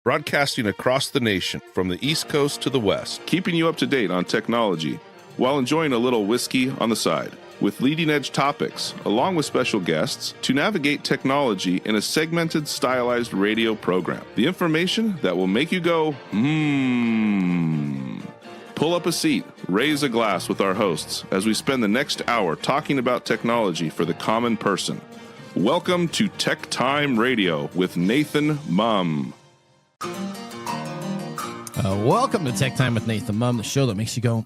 broadcasting across the nation from the East Coast to the West, keeping you up to date on technology while enjoying a little whiskey on the side, with leading-edge topics, along with special guests, to navigate technology in a segmented, stylized radio program. The information that will make you go, Pull up a seat, raise a glass with our hosts as we spend the next hour talking about technology for the common person. Welcome to TechTime Radio with Nathan Mumm. Welcome to Tech Time with Nathan Mumm, the show that makes you go,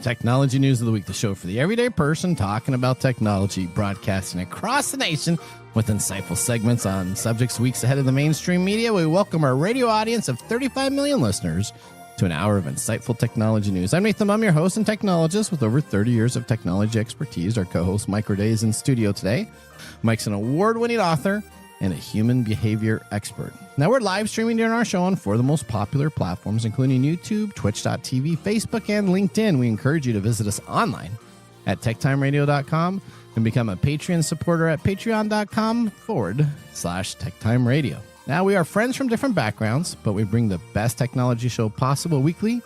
Technology News of the Week, the show for the everyday person talking about technology, broadcasting across the nation with insightful segments on subjects weeks ahead of the mainstream media. We welcome our radio audience of 35 million listeners to an hour of insightful technology news. I'm Nathan Mumm, your host and technologist with over 30 years of technology expertise. Our co-host, Mike Roday, is in studio today. Mike's an award-winning author and a human behavior expert. Now, we're live streaming during our show on four of the most popular platforms, including YouTube, Twitch.tv, Facebook, and LinkedIn. We encourage you to visit us online at techtimeradio.com and become a Patreon supporter at patreon.com/techtimeradio. Now, we are friends from different backgrounds, but we bring the best technology show possible weekly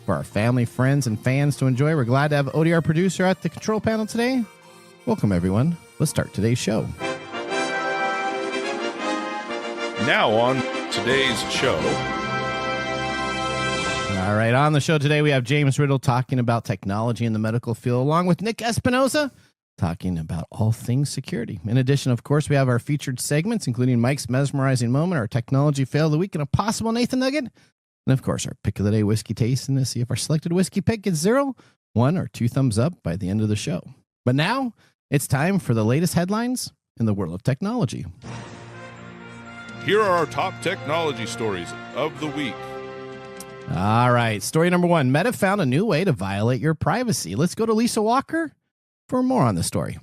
for our family, friends, and fans to enjoy. We're glad to have Odie, our producer, at the control panel today. Welcome, everyone. Let's start today's show. Now on today's show. All right, on the show today, we have James Riddle talking about technology in the medical field, along with Nick Espinosa talking about all things security. In addition, of course, we have our featured segments, including Mike's mesmerizing moment, our technology fail of the week, and a possible Nathan Nugget. And, of course, our pick of the day whiskey tasting to see if our selected whiskey pick gets 0, 1, or 2 thumbs up by the end of the show. But now, it's time for the latest headlines in the world of technology. Here are our top technology stories of the week. All right. Story number 1. Meta found a new way to violate your privacy. Let's go to Lisa Walker for more on the story.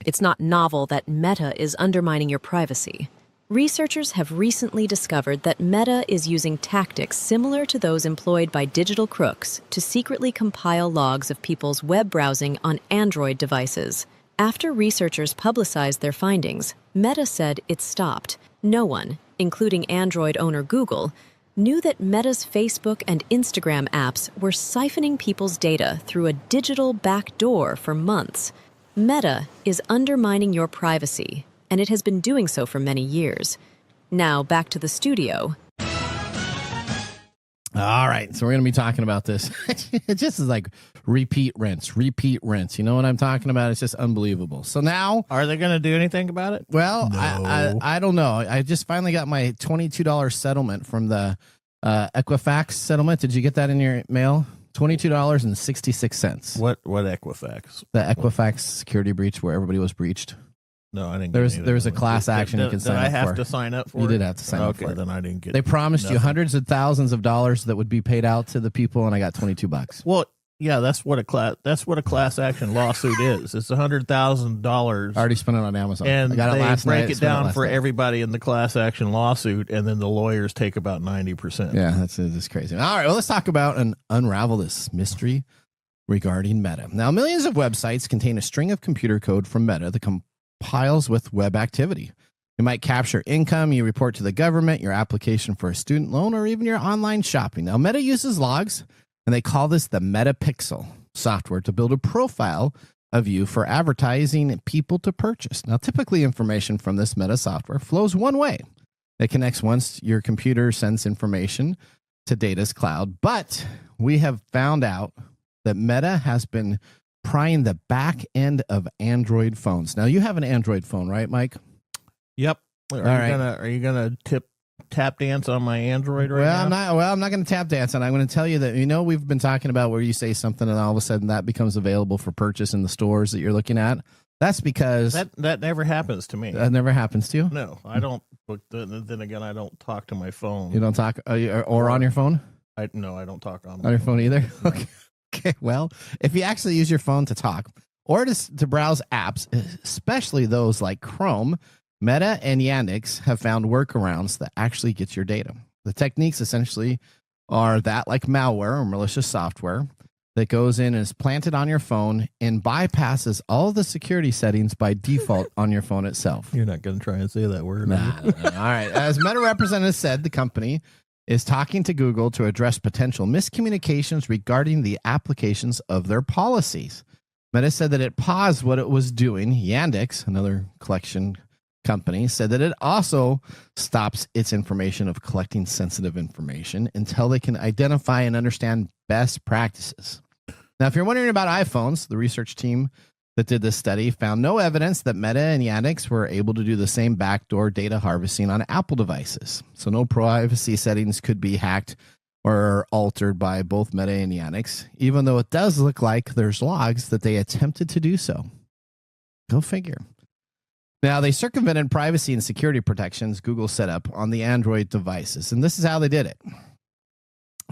It's not novel that Meta is undermining your privacy. Researchers have recently discovered that Meta is using tactics similar to those employed by digital crooks to secretly compile logs of people's web browsing on Android devices. After researchers publicized their findings, Meta said it stopped. No one, including Android owner Google, knew that Meta's Facebook and Instagram apps were siphoning people's data through a digital backdoor for months. Meta is undermining your privacy, and it has been doing so for many years. Now, back to the studio. All right, so we're going to be talking about this. It just is like repeat rinse. You know what I'm talking about? It's just unbelievable. So now, are they going to do anything about it? Well, No. I don't know. I just finally got my $22 settlement from the Equifax settlement. Did you get that in your mail? $22.66. What Equifax? The Equifax security breach where everybody was breached. No, I didn't. There was a class action you can sign up for. Did I have to sign up for it? You did have to sign up for it. Okay, then I didn't get. They promised nothing. you hundreds of thousands of dollars that would be paid out to the people, and I got $22. Well, yeah, that's what a class action lawsuit is. It's $100,000. Already spent it on Amazon. And I got it they last night. break it down for everybody in the class action lawsuit, and then the lawyers take about 90%. Yeah, that's crazy. All right, well, let's talk about and unravel this mystery regarding Meta. Now, millions of websites contain a string of computer code from Meta that compiles with web activity. You might capture income you report to the government, your application for a student loan, or even your online shopping. Now, Meta uses logs, and they call this the Meta Pixel software to build a profile of you for advertising people to purchase. Now, typically information from this Meta software flows one way. It connects once your computer sends information to Data's cloud, but we have found out that Meta has been prying the back end of Android phones. Now, you have an Android phone, right, Mike? Yep. Are you gonna tap dance on my Android right now? I'm not going to tap dance, and I'm going to tell you that, we've been talking about where you say something and all of a sudden that becomes available for purchase in the stores that you're looking at. That's because that never happens to me. That never happens to you? No, I don't. But then again, I don't talk to my phone. You don't talk or on your phone? I don't talk on your phone either. Okay. Well, if you actually use your phone to talk or to browse apps, especially those like Chrome, Meta and Yandex have found workarounds that actually get your data. The techniques essentially are that like malware or malicious software that goes in and is planted on your phone and bypasses all the security settings by default on your phone itself. You're not going to try and say that word. Nah. All right. As Meta representatives said, the company is talking to Google to address potential miscommunications regarding the applications of their policies. Meta said that it paused what it was doing. Yandex, another collection company, said that it also stops its information of collecting sensitive information until they can identify and understand best practices. Now, if you're wondering about iPhones, the research team that did this study found no evidence that Meta and Yandex were able to do the same backdoor data harvesting on Apple devices. So no privacy settings could be hacked or altered by both Meta and Yandex, even though it does look like there's logs that they attempted to do so. Go figure. Now, they circumvented privacy and security protections Google set up on the Android devices, and this is how they did it.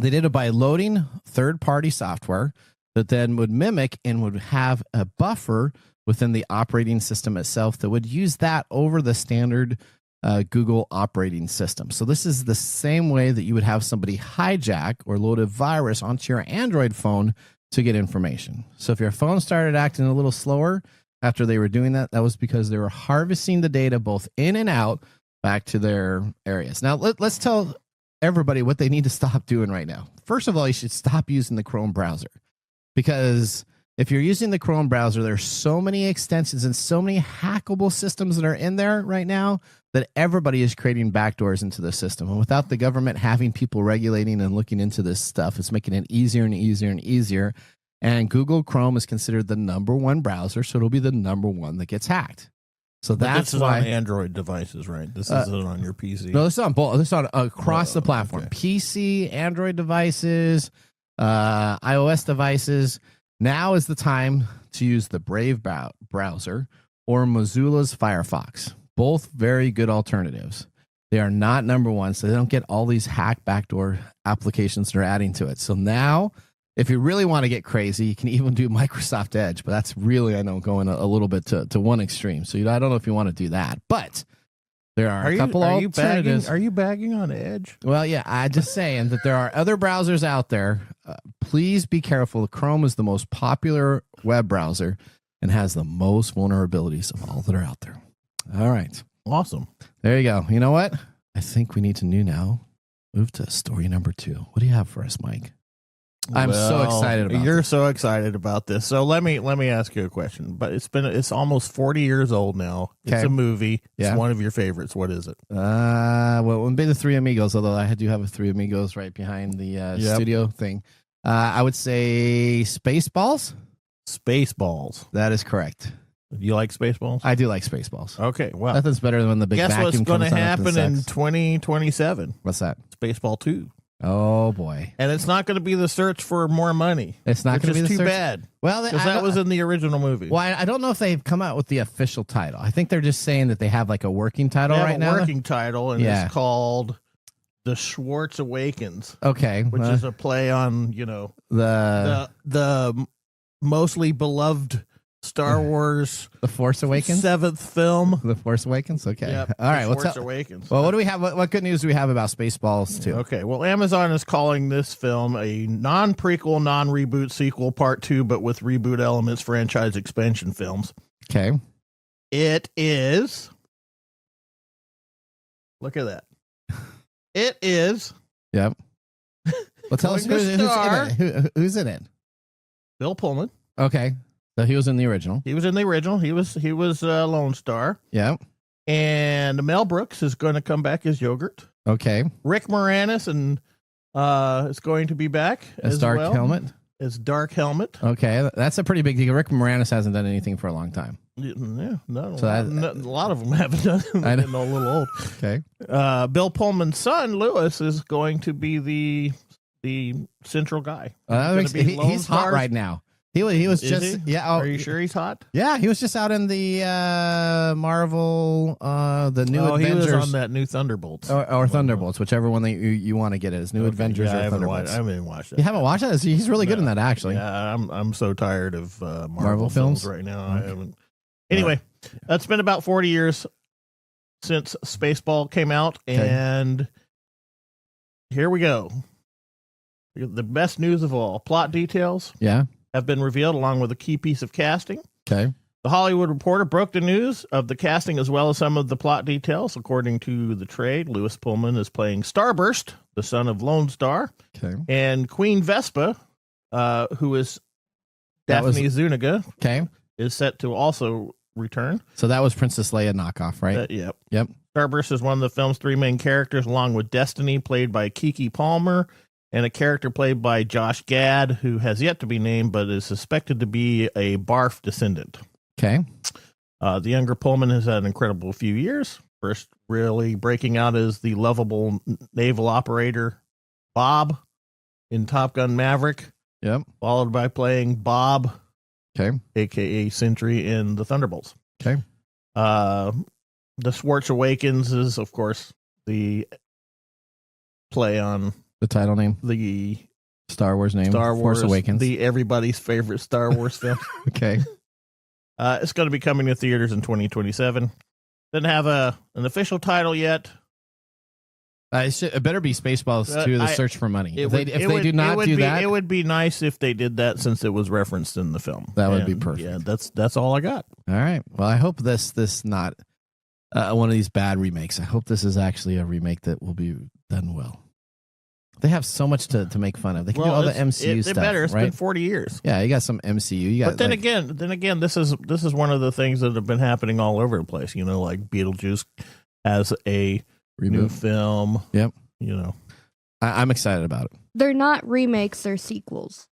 They did it by loading third-party software that then would mimic and would have a buffer within the operating system itself that would use that over the standard Google operating system. So this is the same way that you would have somebody hijack or load a virus onto your Android phone to get information. So if your phone started acting a little slower after they were doing that, that was because they were harvesting the data both in and out back to their areas. Now, let's tell everybody what they need to stop doing right now. First of all, you should stop using the Chrome browser, because if you're using the Chrome browser, there's so many extensions and so many hackable systems that are in there right now that everybody is creating backdoors into the system. And without the government having people regulating and looking into this stuff, it's making it easier and easier and easier. And Google Chrome is considered the #1 browser, so it'll be the #1 that gets hacked. So that's this is why on Android devices, right? This isn't on your PC. No, this is on both. This is on across the platform. Okay. PC, Android devices, iOS devices. Now is the time to use the Brave browser or Mozilla's Firefox. Both very good alternatives. They are not #1, so they don't get all these hack backdoor applications they're adding to it. So now, if you really want to get crazy, you can even do Microsoft Edge, but that's really, I know, going a little bit to one extreme. So I don't know if you want to do that, but there are a couple alternatives. Are you bagging on Edge? Well, yeah, I'm just saying that there are other browsers out there. Please be careful. Chrome is the most popular web browser and has the most vulnerabilities of all that are out there. All right. Awesome. There you go. You know what? I think we need to move to story number 2. What do you have for us, Mike? I'm so excited about You're so excited about this. So let me ask you a question. But it's almost 40 years old now. It's Okay. a movie. It's Yeah. one of your favorites. What is it? Well, it would be the Three Amigos, although I do have a Three Amigos right behind the studio thing. I would say Spaceballs. Spaceballs. That is correct. Do you like Spaceballs? I do like Spaceballs. Okay, well, Nothing's better than when the big guess vacuum what's going to comes down happen after the in sex. 2027? What's that? Spaceball 2. Oh, boy. And it's not going to be the search for more money. It's not going to be the too search- bad. Well, Because that was in the original movie. Well, I don't know if they've come out with the official title. I think they're just saying that they have like a working title They have right a now. working title, and Yeah. it's called The Schwartz Awakens, Okay. which is a play on, the mostly beloved Star Wars The Force Awakens. 7th film. The Force Awakens. Okay. Yep, All right. The What's Schwartz up? Awakens. Well, what do we have? What good news do we have about Spaceballs 2? Okay, well, Amazon is calling this film a non-prequel, non-reboot sequel, part 2, but with reboot elements, franchise expansion films. Okay. It is. Look at that. It is Yep. Well, tell us Going to who's in star- it. Who's in it? Bill Pullman. Okay. So he was in the original. He was in the original. He was Lone Star. Yeah. And Mel Brooks is going to come back as Yogurt. Okay. Rick Moranis is going to be back As Dark Helmet. As Dark Helmet. Okay. That's a pretty big deal. Rick Moranis hasn't done anything for a long time. Yeah, no, So a lot of them haven't done. I know. Getting a little old. Okay. Bill Pullman's son Lewis is going to be the central guy. He's hot right now. He was Is just he? yeah. Are you sure he's hot? Yeah, he was just out in the Marvel, the new Avengers. He was on that new Thunderbolts or Thunderbolts, whichever one that you want to get it is. New Avengers Yeah, or I Thunderbolts. haven't watched that. You haven't watched it? He's really good in that, actually. Yeah, I'm so tired of Marvel films right now. I haven't. Anyway, it's been about 40 years since Spaceball came out, and here we go. The best news of all, plot details have been revealed along with a key piece of casting. Okay. The Hollywood Reporter broke the news of the casting as well as some of the plot details. According to the trade, Lewis Pullman is playing Starburst, the son of Lone Star. Okay. And Queen Vespa, who is Daphne Zuniga, is set to also return. So that was Princess Leia knockoff, right? Yep. Starburst is one of the film's 3 main characters, along with Destiny, played by Keke Palmer, and a character played by Josh Gad, who has yet to be named, but is suspected to be a Barf descendant. Okay. The younger Pullman has had an incredible few years. First really breaking out as the lovable naval operator Bob in Top Gun Maverick. Yep. Followed by playing Bob, a.k.a. Sentry, in the Thunderbolts. Okay. The Schwartz Awakens is, of course, the play on the title name, the Star Wars name, Force Awakens, the everybody's favorite Star Wars film. Okay. It's going to be coming to theaters in 2027. Doesn't have an official title yet. It better be Spaceballs 2, The Search for Money. If they do not do that, it would be nice if they did that, since it was referenced in the film. That would be perfect. Yeah, that's all I got. All right. Well, I hope this not one of these bad remakes. I hope this is actually a remake that will be done well. They have so much to make fun of. They can do all the MCU stuff. Better. It's right? been 40 years. Yeah, you got some MCU. You got, but then again, this is one of the things that have been happening all over the place. You know, like Beetlejuice has a new film. Yep. You know, I'm excited about it. They're not remakes; they're sequels.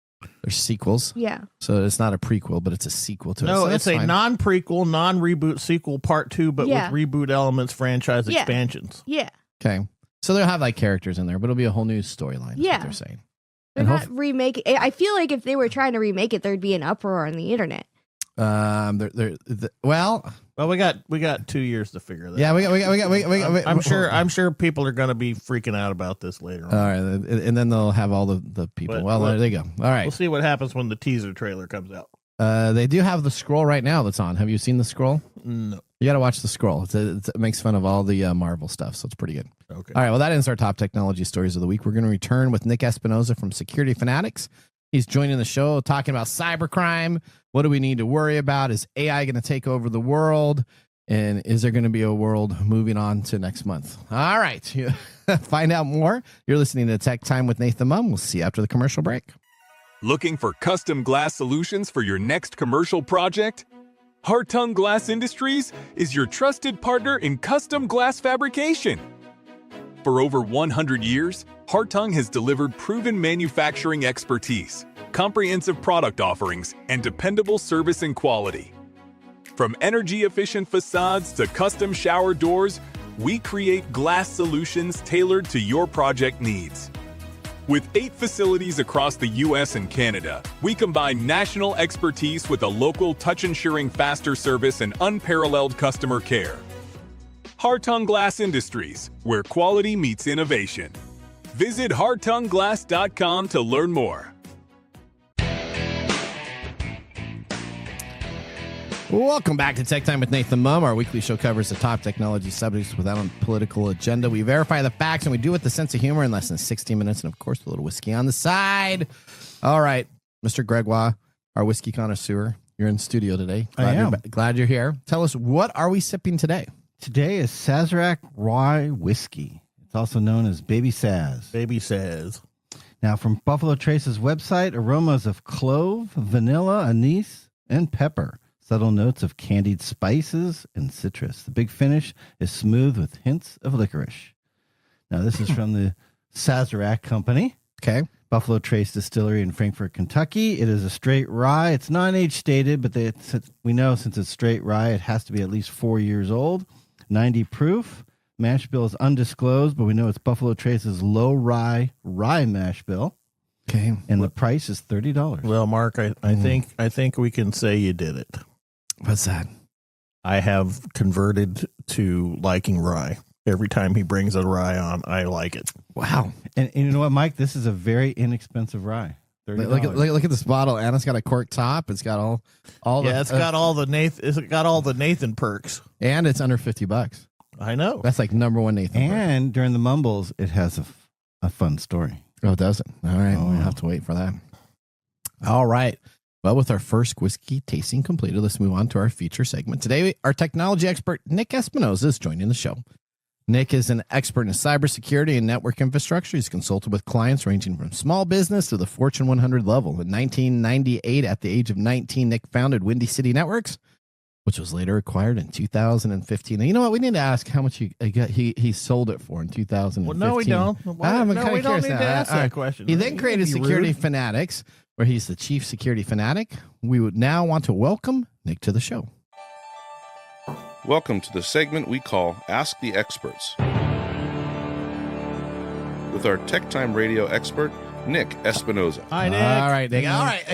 They're sequels. Yeah. So it's not a prequel, but it's a sequel to it. No, So it's a non-prequel, non-reboot sequel, part 2, but with reboot elements, franchise expansions. Yeah. Okay. So they'll have like characters in there, but it'll be a whole new storyline. Yeah. What they're saying. They're not remaking. I feel like if they were trying to remake it, there'd be an uproar on the internet. Well, we got 2 years to figure that. Yeah, out. I'm sure people are going to be freaking out about this later on. All right, and then they'll have all the people. There they go. All right, we'll see what happens when the teaser trailer comes out. They do have the scroll right now that's on. Have you seen the scroll? No. You got to watch the scroll. It makes fun of all the Marvel stuff, so it's pretty good. Okay. All right, well, that ends our top technology stories of the week. We're going to return with Nick Espinosa from Security Fanatics. He's joining the show talking about cybercrime. What do we need to worry about? Is AI going to take over the world? And is there going to be a world moving on to next month? All right. Find out more. You're listening to Tech Time with Nathan Mumm. We'll see you after the commercial break. Looking for custom glass solutions for your next commercial project? Hartung Glass Industries is your trusted partner in custom glass fabrication. For over 100 years, Hartung has delivered proven manufacturing expertise, comprehensive product offerings, and dependable service and quality. From energy-efficient facades to custom shower doors, we create glass solutions tailored to your project needs. With 8 facilities across the U.S. and Canada, we combine national expertise with a local touch-ensuring faster service and unparalleled customer care. Hartung Glass Industries, where quality meets innovation. Visit hartungglass.com to learn more. Welcome back to Tech Time with Nathan Mumm. Our weekly show covers the top technology subjects without a political agenda. We verify the facts, and we do it with a sense of humor in less than 60 minutes, and, of course, a little whiskey on the side. All right, Mr. Gregoire, our whiskey connoisseur, you're in the studio today. Glad you're here. Tell us, what are we sipping today? Today is Sazerac Rye Whiskey. It's also known as Baby Saz. Baby Saz. Now, from Buffalo Trace's website, aromas of clove, vanilla, anise, and pepper. Subtle notes of candied spices and citrus. The big finish is smooth with hints of licorice. Now, this is from the Sazerac Company. Okay. Buffalo Trace Distillery in Frankfort, Kentucky. It is a straight rye. It's non-age stated, but we know since it's straight rye, it has to be at least 4 years old. 90 proof. Mash bill is undisclosed, but we know it's Buffalo Trace's low rye mash bill. Okay. And the price is $30. Well, Mark, I think we can say you did it. What's that? I have converted to liking rye. Every time he brings a rye on, I like it. Wow. And you know what, Mike? This is a very inexpensive rye. Look at this bottle, and it's got a cork top. It's got all it's got all the Nathan perks, and it's under $50. I know. That's like number one Nathan. And during the mumbles, it has a fun story. Oh, does it? All right. We'll have to wait for that. All right. Well, with our first whiskey tasting completed, let's move on to our feature segment. Today, our technology expert, Nick Espinosa, is joining the show. Nick is an expert in cybersecurity and network infrastructure. He's consulted with clients ranging from small business to the Fortune 100 level. In 1998, at the age of 19, Nick founded Windy City Networks, which was later acquired in 2015. And you know what? We need to ask how much he sold it for in 2015. Well, no, we don't. We don't need to ask that question. He then created Security Fanatics, where he's the chief security fanatic. We would now want to welcome Nick to the show. Welcome to the segment we call Ask the Experts, with our TechTime Radio expert, Nick Espinosa. Hi, Nick. All right, Nick. All right,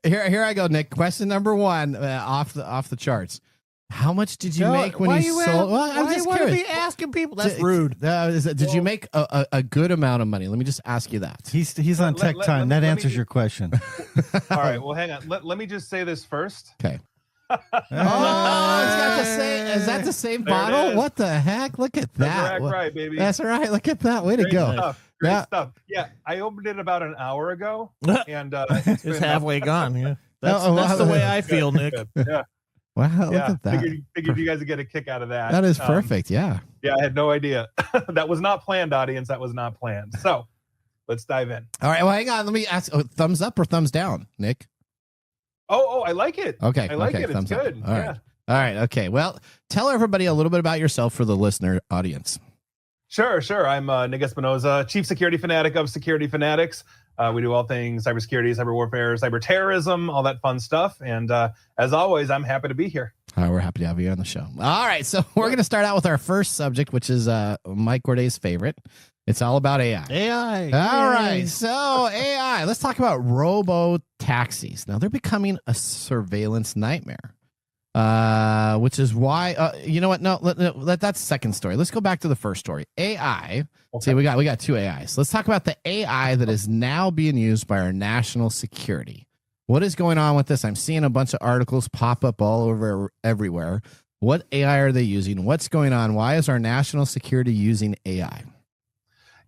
here I go, Nick. Question number one, off the charts. How much did you make when you sold? Well, I'm just curious. Be asking people? That's rude. Did you make a good amount of money? Let me just ask you that. He's on Tech Time. That answers your question. All right. Well, hang on. Let me just say this first. Okay. It's got the same. Is that the same bottle? What the heck? Look at that. That's right, baby. That's right. Look at that. Way to go. Great stuff. Yeah, I opened it about an hour ago, and it's halfway gone. Yeah, that's the way I feel, Nick. Yeah. Wow, look at that. Figured you guys would get a kick out of that. That is perfect. Yeah. Yeah, I had no idea. That was not planned, audience. That was not planned. So let's dive in. All right. Well, hang on. Let me ask. Thumbs up or thumbs down, Nick? Oh, I like it. Okay. I like it. It's up. good. All right. All right. Okay. Well, tell everybody a little bit about yourself for the listener audience. Sure. I'm Nick Espinosa, chief security fanatic of Security Fanatics. We do all things cybersecurity, cyber warfare, cyber terrorism, all that fun stuff. And as always, I'm happy to be here. We're happy to have you on the show. All right. So we're going to start out with our first subject, which is Mike Gorday's favorite. It's all about AI. AI. All right. So AI. Let's talk about robo taxis. Now, they're becoming a surveillance nightmare. Which is why, you know what? No, that's second story. Let's go back to the first story. AI. Okay. See, we got two AIs. Let's talk about the AI that is now being used by our national security. What is going on with this? I'm seeing a bunch of articles pop up all over everywhere. What AI are they using? What's going on? Why is our national security using AI?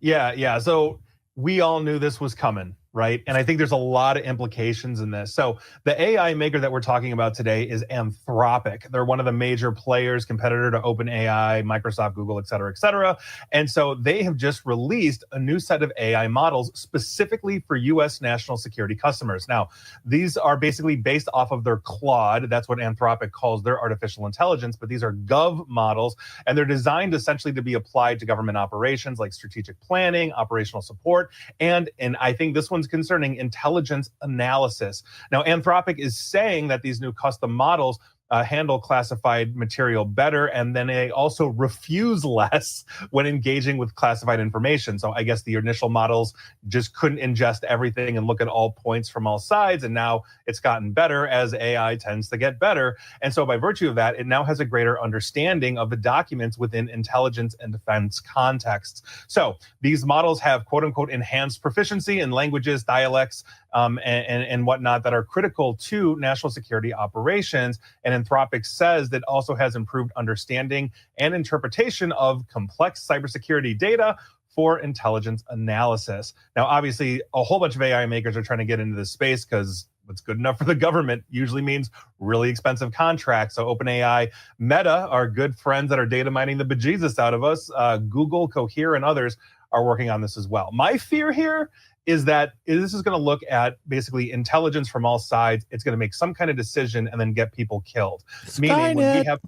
Yeah. So we all knew this was coming, right? And I think there's a lot of implications in this. So the AI maker that we're talking about today is Anthropic. They're one of the major players, competitor to OpenAI, Microsoft, Google, et cetera, et cetera. And so they have just released a new set of AI models specifically for U.S. national security customers. Now, these are basically based off of their Claude. That's what Anthropic calls their artificial intelligence, but these are gov models, and they're designed essentially to be applied to government operations like strategic planning, operational support, and I think this one's concerning, intelligence analysis. Now, Anthropic is saying that these new custom models handle classified material better, and then they also refuse less when engaging with classified information. So I guess the initial models just couldn't ingest everything and look at all points from all sides, and now it's gotten better as AI tends to get better. And so by virtue of that, it now has a greater understanding of the documents within intelligence and defense contexts. So these models have quote unquote enhanced proficiency in languages, dialects, and whatnot that are critical to national security operations. And Anthropic says that also has improved understanding and interpretation of complex cybersecurity data for intelligence analysis. Now, obviously, a whole bunch of AI makers are trying to get into this space because what's good enough for the government usually means really expensive contracts. So OpenAI, Meta are good friends that are data mining the bejesus out of us. Google, Cohere, and others are working on this as well. My fear here is that this is going to look at basically intelligence from all sides. It's going to make some kind of decision and then get people killed. Meaning when we have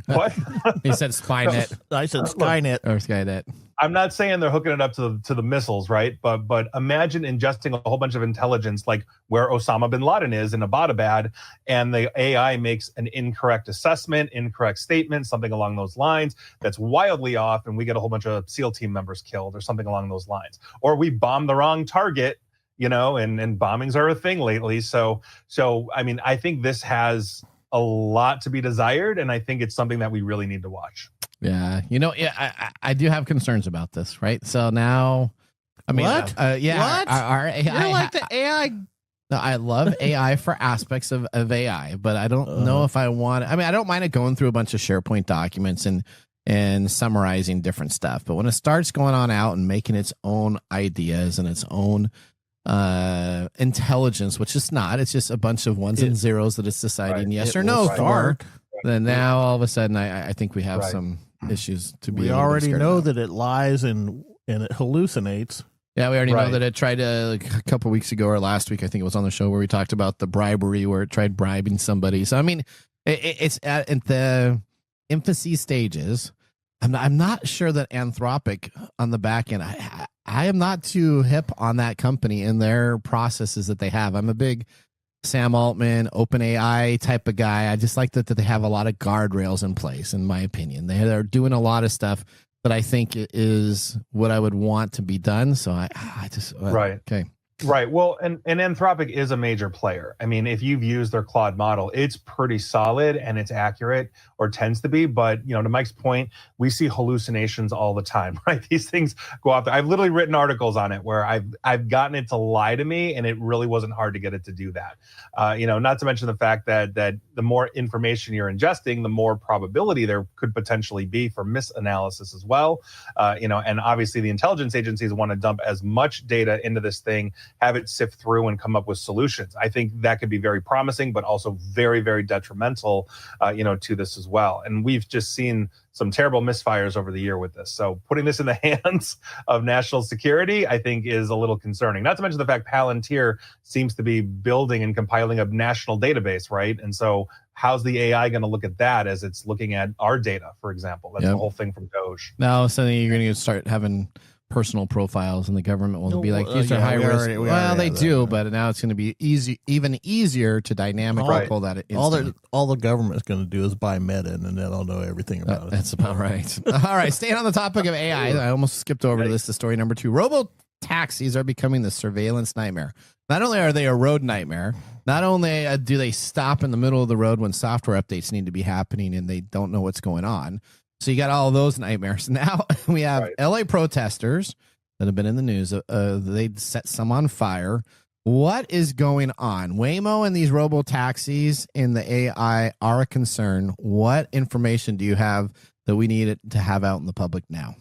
what? He said Spynet. I said Skynet. Or Skynet. I'm not saying they're hooking it up to the missiles, right? But imagine ingesting a whole bunch of intelligence like where Osama bin Laden is in Abbottabad, and the AI makes an incorrect assessment, incorrect statement, something along those lines that's wildly off, and we get a whole bunch of SEAL team members killed or something along those lines. Or we bomb the wrong target, and bombings are a thing lately. So I mean, I think this has a lot to be desired, and I think it's something that we really need to watch. Yeah, I do have concerns about this, right? So now, I mean, what? Yeah, what? Our AI, you're like the AI. No, I love AI for aspects of AI, but I don't know if I want. I mean, I don't mind it going through a bunch of SharePoint documents and and summarizing different stuff. But when it starts going on out and making its own ideas and its own intelligence, which it's not, it's just a bunch of ones and zeros that it's deciding yes or no for, then now all of a sudden I think we have some issues to be. We already know that it lies and it hallucinates. Yeah, we already know that it tried to, like a couple weeks ago or last week, I think it was on the show where we talked about the bribery where it tried bribing somebody. So I mean, it's at the infancy stages. I'm not sure that Anthropic on the back end, I am not too hip on that company and their processes that they have. I'm a big Sam Altman, OpenAI type of guy. I just like that they have a lot of guardrails in place, in my opinion. They're doing a lot of stuff that I think is what I would want to be done. So I just, okay. Right. Well, and Anthropic is a major player. I mean, if you've used their Claude model, it's pretty solid and it's accurate, or tends to be. But, to Mike's point, we see hallucinations all the time, right? These things go out there. I've literally written articles on it where I've gotten it to lie to me, and it really wasn't hard to get it to do that. Not to mention the fact that the more information you're ingesting, the more probability there could potentially be for misanalysis as well. And obviously the intelligence agencies want to dump as much data into this thing, have it sift through and come up with solutions. I think that could be very promising, but also very, very detrimental, to this as well. And we've just seen some terrible misfires over the year with this. So putting this in the hands of national security, I think, is a little concerning. Not to mention the fact Palantir seems to be building and compiling a national database, right? And so how's the AI going to look at that as it's looking at our data, for example? That's the whole thing from Doge. Now, suddenly you're going to start having personal profiles, and the government will be like, these are high risk. They do, but now it's going to be even easier to dynamically pull that in. All the government's going to do is buy Meta, and then they'll know everything about it. That's about right. All right, staying on the topic of AI, I almost skipped over this. The story number 2: robo taxis are becoming the surveillance nightmare. Not only are they a road nightmare, not only do they stop in the middle of the road when software updates need to be happening and they don't know what's going on. So you got all those nightmares. Now we have LA protesters that have been in the news. They set some on fire. What is going on? Waymo and these robo taxis in the AI are a concern. What information do you have that we need to have out in the public now?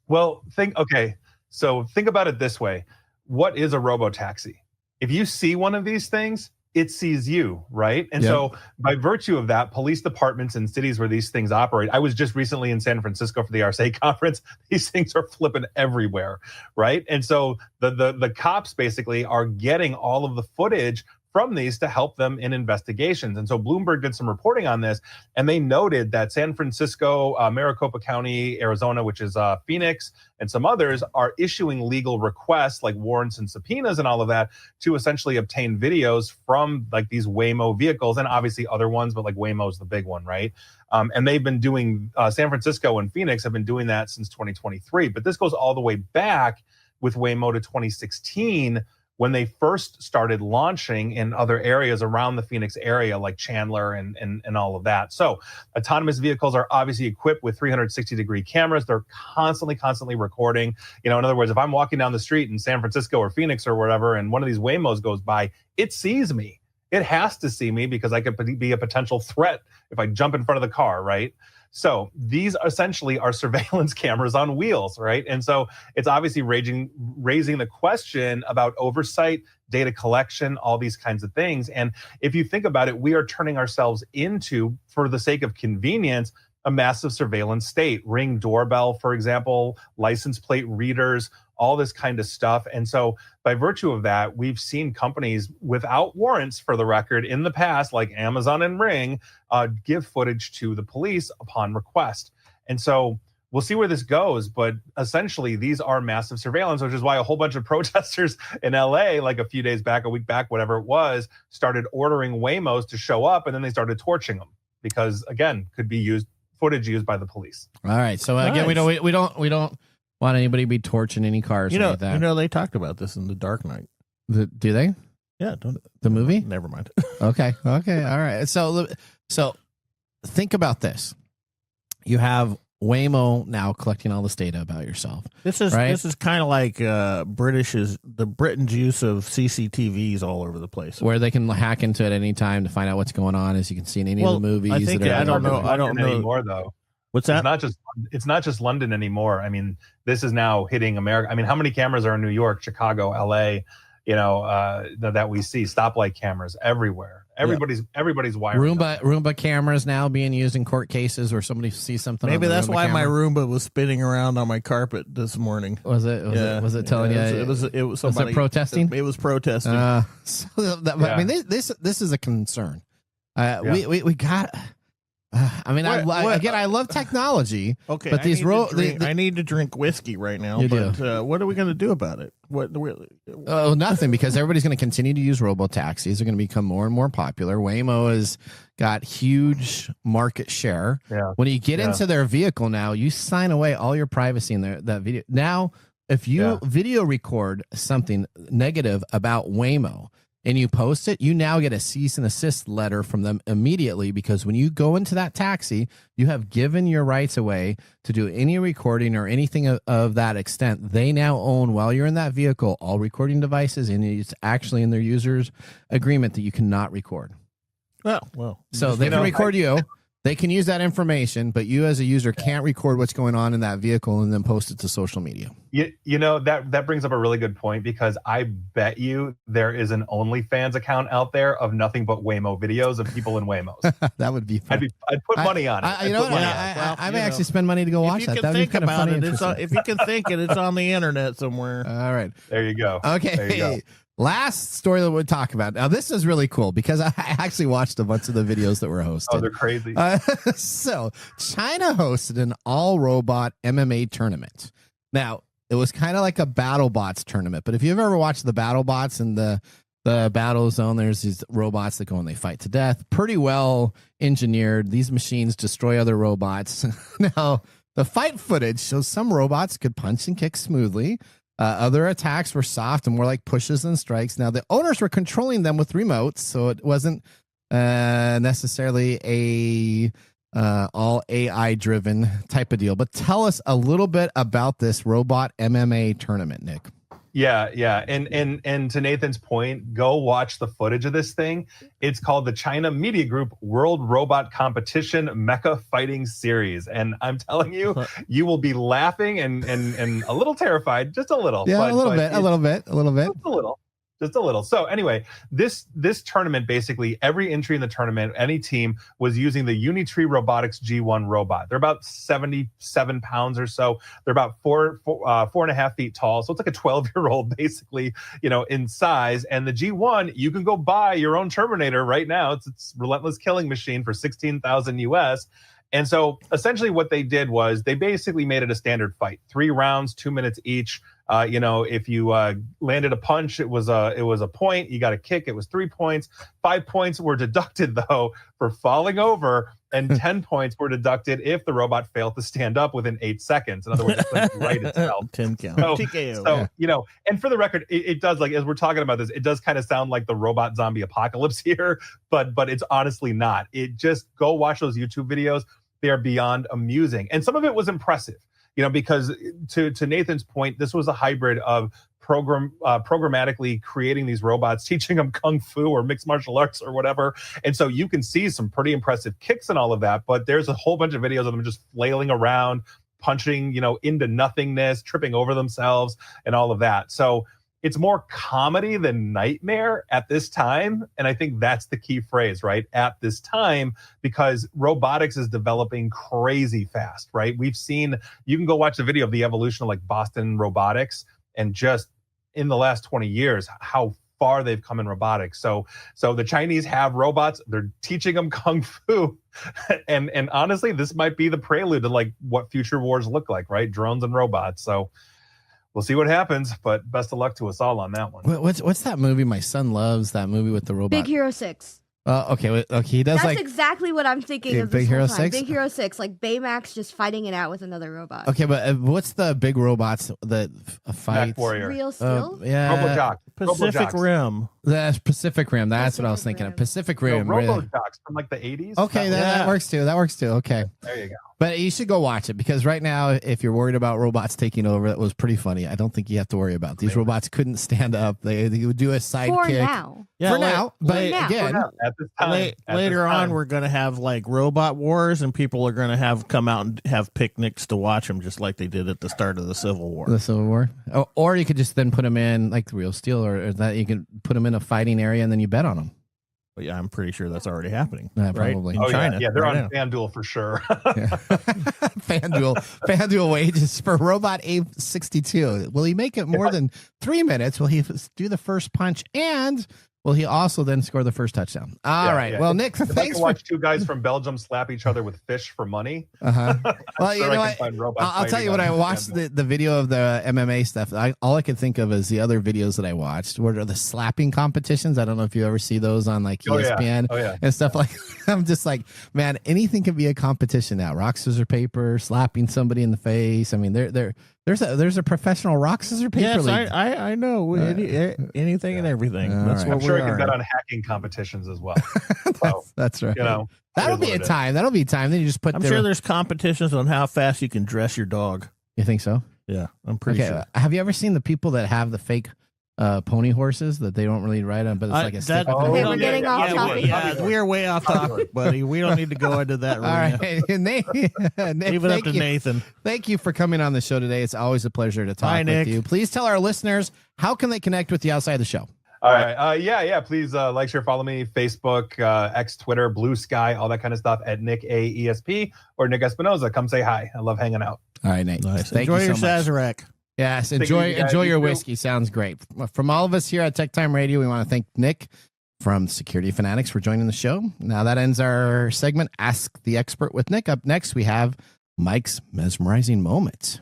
Well, think about it this way. What is a robo taxi? If you see one of these things, it sees you, right? And so by virtue of that, police departments in cities where these things operate, I was just recently in San Francisco for the RSA conference. These things are flipping everywhere, right? And so the cops basically are getting all of the footage from these to help them in investigations. And so Bloomberg did some reporting on this, and they noted that San Francisco, Maricopa County, Arizona, which is Phoenix, and some others are issuing legal requests like warrants and subpoenas and all of that to essentially obtain videos from like these Waymo vehicles, and obviously other ones, but like Waymo is the big one, right? And they've been doing, San Francisco and Phoenix have been doing that since 2023. But this goes all the way back with Waymo to 2016, when they first started launching in other areas around the Phoenix area, like Chandler and all of that. So autonomous vehicles are obviously equipped with 360-degree cameras. They're constantly recording. In other words, if I'm walking down the street in San Francisco or Phoenix or whatever, and one of these Waymos goes by, it sees me. It has to see me because I could be a potential threat if I jump in front of the car, right? So these essentially are surveillance cameras on wheels, right? And so it's obviously raising the question about oversight, data collection, all these kinds of things. And if you think about it, we are turning ourselves into, for the sake of convenience, a massive surveillance state. Ring doorbell, for example, license plate readers, all this kind of stuff. And so by virtue of that, we've seen companies without warrants, for the record, in the past, like Amazon and Ring, give footage to the police upon request. And so we'll see where this goes, but essentially these are massive surveillance, which is why a whole bunch of protesters in LA, like a few days back, a week back, whatever it was, started ordering Waymos to show up, and then they started torching them because, again, could be footage used by the police. All right. So again, we don't want anybody to be torching any cars. Like that. They talked about this in The Dark Knight. Do they? Yeah. The movie? Never mind. Okay. All right. So think about this. You have Waymo now collecting all this data about yourself. This is kind of like Britain's use of CCTVs all over the place, where they can hack into it at any time to find out what's going on, as you can see in any of the movies. I don't know anymore though. What's that? It's not just London anymore. I mean, this is now hitting America. I mean, how many cameras are in New York, Chicago, LA, that we see? Stoplight cameras everywhere. Everybody's wiring Roomba cameras now being used in court cases where somebody sees something. Maybe that's why my camera. Roomba was spinning around on my carpet this morning. Was it telling you? It was somebody, was it protesting? It was protesting. I mean, this is a concern. We got. I love technology. Okay, but I need to drink whiskey right now. What are we going to do about it? Nothing, because everybody's going to continue to use robo taxis. They're going to become more and more popular. Waymo has got huge market share. Yeah. When you get into their vehicle now, you sign away all your privacy in that video. Now, if you video record something negative about Waymo and you post it, you now get a cease and desist letter from them immediately, because when you go into that taxi, you have given your rights away to do any recording or anything of that extent. They now own, while you're in that vehicle, all recording devices, and it's actually in their user's agreement that you cannot record. Well. So they can record you. They can use that information, but you as a user can't record what's going on in that vehicle and then post it to social media. That brings up a really good point, because I bet you there is an OnlyFans account out there of nothing but Waymo videos of people in Waymos. That would be fun. I'd put money on it. I may actually spend money to go watch that. That would be kind of funny. If you can think it, it's on the internet somewhere. All right. There you go. Okay. There you go. Last story that we'll talk about. Now, this is really cool because I actually watched a bunch of the videos that were hosted. Oh, they're crazy. So China hosted an all-robot MMA tournament. Now, it was kind of like a BattleBots tournament, but if you've ever watched the BattleBots in the battle zone, there's these robots that go and they fight to death. Pretty well engineered. These machines destroy other robots. Now, the fight footage shows some robots could punch and kick smoothly. Other attacks were soft and more like pushes and strikes. Now, the owners were controlling them with remotes, so it wasn't necessarily a all AI-driven type of deal. But tell us a little bit about this robot MMA tournament, Nick. Yeah. And to Nathan's point, go watch the footage of this thing. It's called the China Media Group World Robot Competition Mecha Fighting Series. And I'm telling you, you will be laughing and a little terrified, just a little. Yeah, a little bit. Just a little. So anyway, this tournament, basically every entry in the tournament, any team was using the Unitree Robotics G1 robot. They're about 77 pounds or so. They're about 4.5 feet tall. So it's like a 12-year-old basically, in size. And the G1, you can go buy your own Terminator right now. It's relentless killing machine for $16,000 US. And so essentially what they did was they basically made it a standard fight, 3 rounds, 2 minutes each. If you landed a punch, it was a point. You got a kick, it was 3 points. 5 points were deducted though for falling over, and 10 points were deducted if the robot failed to stand up within 8 seconds. In other words, it couldn't right itself. 10 count. So and for the record, it does, like, as we're talking about this, it does kind of sound like the robot zombie apocalypse here, but it's honestly not. It just, go watch those YouTube videos. They are beyond amusing, and some of it was impressive. Because to Nathan's point, this was a hybrid of programmatically creating these robots, teaching them kung fu or mixed martial arts or whatever. And so you can see some pretty impressive kicks and all of that, but there's a whole bunch of videos of them just flailing around, punching, into nothingness, tripping over themselves and all of that. So it's more comedy than nightmare at this time. And I think that's the key phrase, right? At this time, because robotics is developing crazy fast, right? You can go watch the video of the evolution of like Boston Robotics, and just in the last 20 years, how far they've come in robotics. So the Chinese have robots, they're teaching them kung fu. And honestly, this might be the prelude to like what future wars look like, right? Drones and robots. So we'll see what happens, but best of luck to us all on that one. What's that movie? My son loves that movie with the robot. Big Hero 6. Okay. He does. That's exactly what I'm thinking of. Big Hero 6. Big Hero 6, like Baymax just fighting it out with another robot. Okay, but what's the big robots that fight? Mech Warrior. Real Steel. Yeah. RoboJock. Pacific RoboJocks. Rim. The Pacific Rim. That's what I was thinking of. Pacific Rim. RoboDucks from like the 80s. Okay, that works too. That works too. Okay. There you go. But you should go watch it because right now, if you're worried about robots taking over, that was pretty funny. I don't think you have to worry about these robots. Couldn't stand up. They would do a sidekick. For now. Yeah, for now. But again, at this time, later on, we're going to have like robot wars, and people are going to have come out and have picnics to watch them, just like they did at the start of the Civil War. The Civil War. Or you could just then put them in like the Real Steel, or that you can put them in a fighting area and then you bet on them. But yeah, I'm pretty sure that's already happening. Probably. Right? In China. Yeah, they're on FanDuel for sure. FanDuel wages for Robot A62. Will he make it more than 3 minutes? Will he do the first punch? And will he also then score the first touchdown? All right. Yeah. Well, Nick, if thanks. I can watch two guys from Belgium slap each other with fish for money. Well, you know what? I'll tell you what. I watched the video of the MMA stuff. All I could think of is the other videos that I watched were the slapping competitions. I don't know if you ever see those on like ESPN and stuff like that. I'm just like, man, anything can be a competition now. Rock, scissors, paper, slapping somebody in the face. I mean, there's a professional rock, scissors, paper league. I know anything and everything. That's what I'm sure you can bet on hacking competitions as well. That's right. You know, that'll be a time. That'll be a time. Then you just put. I'm sure there's competitions on how fast you can dress your dog. You think so? Yeah, I'm pretty sure. Have you ever seen the people that have the fake pony horses that they don't really ride on, but it's like a stick? Okay, we're getting off topic. Yeah, we are way off topic, buddy. We don't need to go into that right now. All right, leave it up to Nathan. Thank you for coming on the show today. It's always a pleasure to talk with you. Please tell our listeners how can they connect with you outside the show. All right. Please like, share, follow me, Facebook, X, Twitter, Blue Sky, all that kind of stuff at Nick A ESP or Nick Espinosa. Come say hi. I love hanging out. All right, Nate. Nice. Enjoy your Sazerac. Yes, enjoy your whiskey. Sounds great. From all of us here at TechTime Radio, we want to thank Nick from Security Fanatics for joining the show. Now that ends our segment, Ask the Expert with Nick. Up next, we have Mike's mesmerizing moment.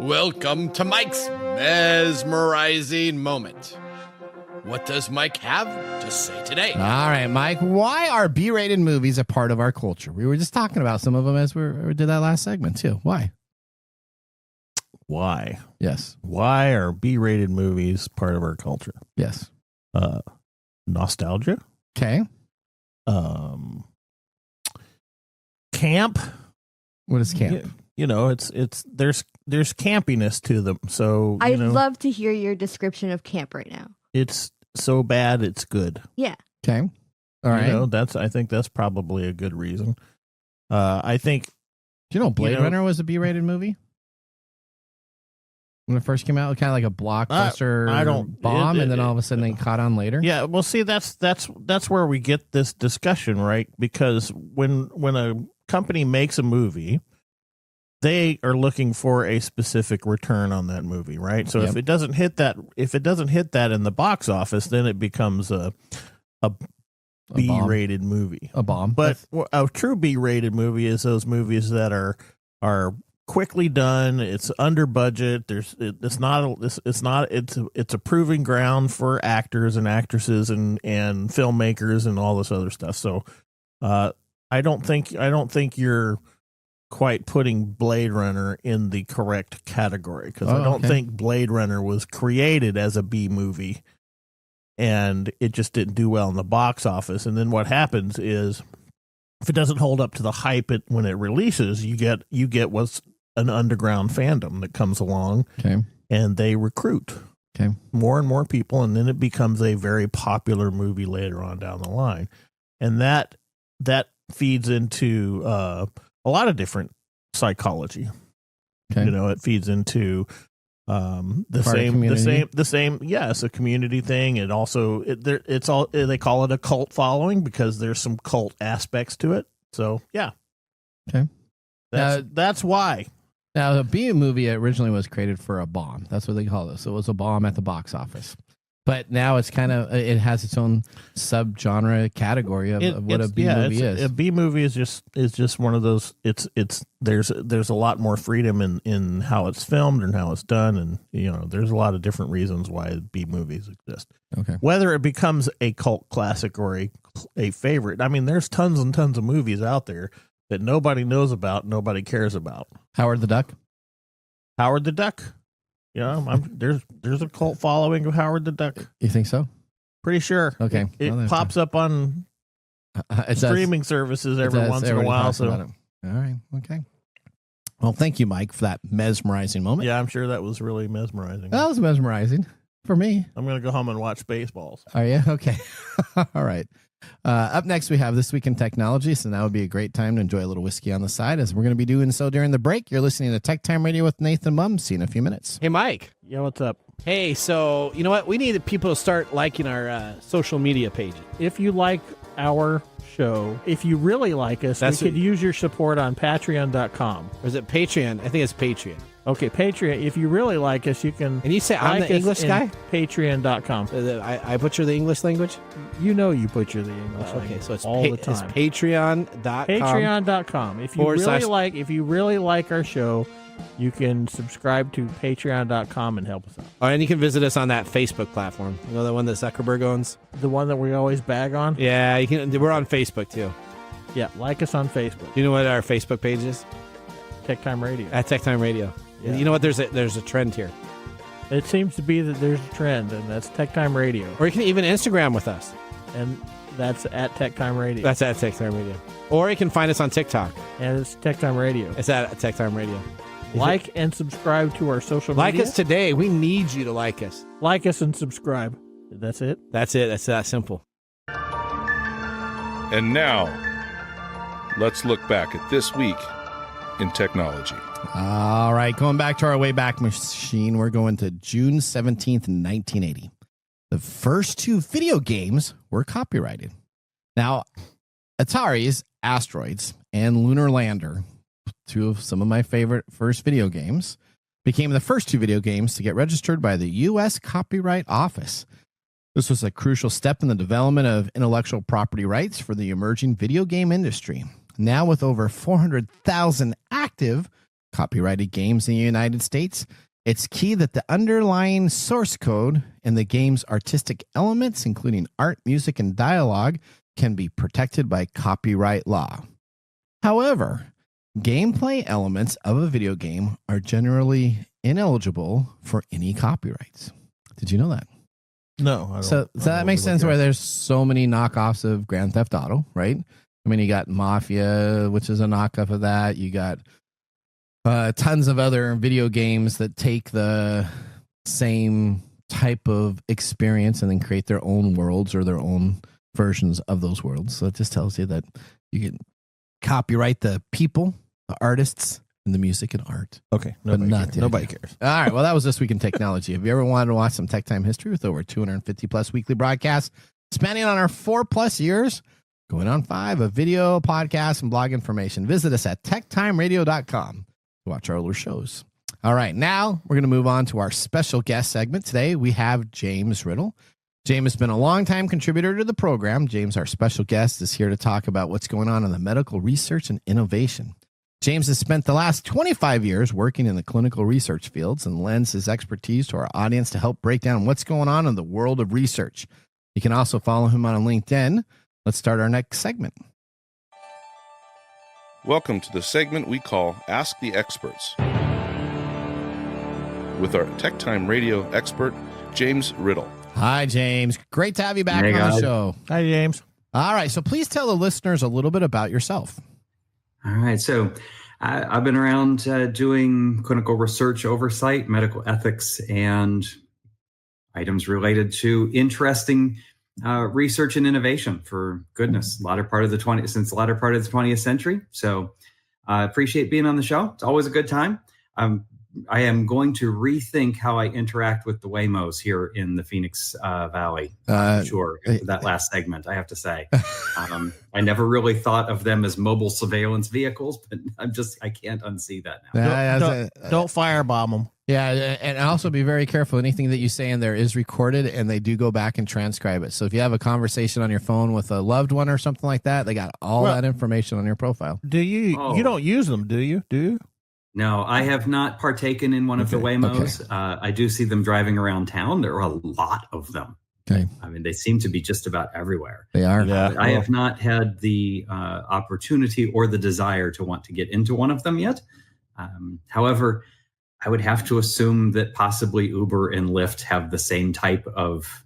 Welcome to Mike's mesmerizing moment. What does Mike have to say today? All right, Mike, why are B-rated movies a part of our culture? We were just talking about some of them as we did that last segment, too. Why? Why? Yes. Why are B-rated movies part of our culture? Yes. Nostalgia. Okay. Camp. What is camp? You know, there's campiness to them. So I'd love to hear your description of camp right now. It's so bad it's good. Yeah. Okay. All right. I think that's probably a good reason. I think. Do you know Blade Runner was a B-rated movie? When it first came out, kind of like a blockbuster bomb, and then all of a sudden they caught on later. Yeah, well, see, that's where we get this discussion, right? Because when a company makes a movie, they are looking for a specific return on that movie, right? So if it doesn't hit that in the box office, then it becomes a B-rated movie, a bomb. But a true B-rated movie is those movies that are quickly done. It's under budget. It's a proving ground for actors and actresses and filmmakers and all this other stuff. So I don't think you're quite putting Blade Runner in the correct category, because I don't think Blade Runner was created as a B movie and it just didn't do well in the box office. And then what happens is, if it doesn't hold up to the hype when it releases, you get what's an underground fandom that comes along, and they recruit more and more people, and then it becomes a very popular movie later on down the line, and that feeds into a lot of different psychology. It feeds into the same. Yes, a community thing. And also they call it a cult following because there's some cult aspects to it. So yeah. Okay. That's why. Now, the B movie originally was created for a bomb. That's what they call this. So it was a bomb at the box office. But now it's it has its own subgenre category of what a B movie is. A B movie is just one of those. There's a lot more freedom in how it's filmed and how it's done, and there's a lot of different reasons why B movies exist. Okay. Whether it becomes a cult classic or a favorite, I mean, there's tons and tons of movies out there that nobody knows about, nobody cares about. Howard the Duck. Yeah, there's a cult following of Howard the Duck. You think so? Pretty sure. Okay. It pops up on streaming services every once in a while. So, all right. Okay. Well, thank you, Mike, for that mesmerizing moment. yeah, I'm sure that was really mesmerizing. That was mesmerizing for me. I'm going to go home and watch Spaceballs. Are you? Okay. All right. Up next, we have This Week in Technology. So now would be a great time to enjoy a little whiskey on the side, as we're going to be doing so during the break. You're listening to TechTime Radio with Nathan Mumm. See you in a few minutes. Hey, Mike. Yeah, what's up? Hey, so you know what? We need people to start liking our social media pages. If you like our show, if you really like us, we could use your support on patreon.com. Or is it Patreon? I think it's Patreon. Okay, Patreon. If you really like us, you can. And you say I'm the English guy? Patreon.com. I butcher the English language? You know you butcher the English language. Okay, so it's all the time. It's patreon.com. Patreon.com. If you really like our show, you can subscribe to patreon.com and help us out. Oh, and you can visit us on that Facebook platform. You know, the one that Zuckerberg owns? The one that we always bag on? Yeah, you can. We're on Facebook, too. Yeah, like us on Facebook. Do you know what our Facebook page is? TechTime Radio. At TechTime Radio. Yeah. You know what? There's a trend here. It seems to be that there's a trend, and that's TechTime Radio. Or you can even Instagram with us. And that's at TechTime Radio. That's at TechTime Radio. Or you can find us on TikTok. And it's TechTime Radio. It's at TechTime Radio. Like and subscribe to our social media. Like us today. We need you to like us. Like us and subscribe. That's it? That's it. That's that simple. And now, let's look back at this week in technology. All right. Going back to our Wayback Machine, we're going to June 17th, 1980. The first two video games were copyrighted. Now, Atari's Asteroids and Lunar Lander, two of some of my favorite first video games, became the first two video games to get registered by the U.S. Copyright Office. This was a crucial step in the development of intellectual property rights for the emerging video game industry. Now, with over 400,000 active copyrighted games in the United States, it's key that the underlying source code and the game's artistic elements, including art, music, and dialogue, can be protected by copyright law. However, gameplay elements of a video game are generally ineligible for any copyrights. Did you know that? No. I don't, so that makes sense why there's so many knockoffs of Grand Theft Auto, right? I mean, you got Mafia, which is a knockoff of that. You got tons of other video games that take the same type of experience and then create their own worlds or their own versions of those worlds. So it just tells you that you can copyright the people, the artists, and the music and art. Okay. Nobody cares. All right. Well, that was This Week in Technology. If you ever wanted to watch some tech time history with over 250 plus weekly broadcasts spanning on our 4+ years, going on 5 of video, podcasts, and blog information, visit us at techtimeradio.com to watch our older shows. All right. Now we're going to move on to our special guest segment. Today we have James Riddle. James has been a longtime contributor to the program. James, our special guest, is here to talk about what's going on in the medical research and innovation. James has spent the last 25 years working in the clinical research fields and lends his expertise to our audience to help break down what's going on in the world of research. You can also follow him on LinkedIn. Let's start our next segment. Welcome to the segment we call Ask the Experts with our Tech Time Radio expert, James Riddle. Hi, James. Great to have you back on the show. Hi, James. All right. So please tell the listeners a little bit about yourself. All right. So I've been around doing clinical research oversight, medical ethics, and items related to interesting research and innovation for goodness, latter part of the 20th century. So I appreciate being on the show. It's always a good time. I am going to rethink how I interact with the Waymos here in the Phoenix Valley. Sure, that last segment, I have to say. I never really thought of them as mobile surveillance vehicles, but I can't unsee that now. Don't firebomb them. Yeah, and also be very careful. Anything that you say in there is recorded, and they do go back and transcribe it. So if you have a conversation on your phone with a loved one or something like that, they got all that information on your profile. Do you? You don't use them, do you? Do you? No, I have not partaken in one of the Waymos. Okay. I do see them driving around town. There are a lot of them. Okay. I mean, they seem to be just about everywhere. They are. Yeah. I have not had the opportunity or the desire to want to get into one of them yet. However, I would have to assume that possibly Uber and Lyft have the same type of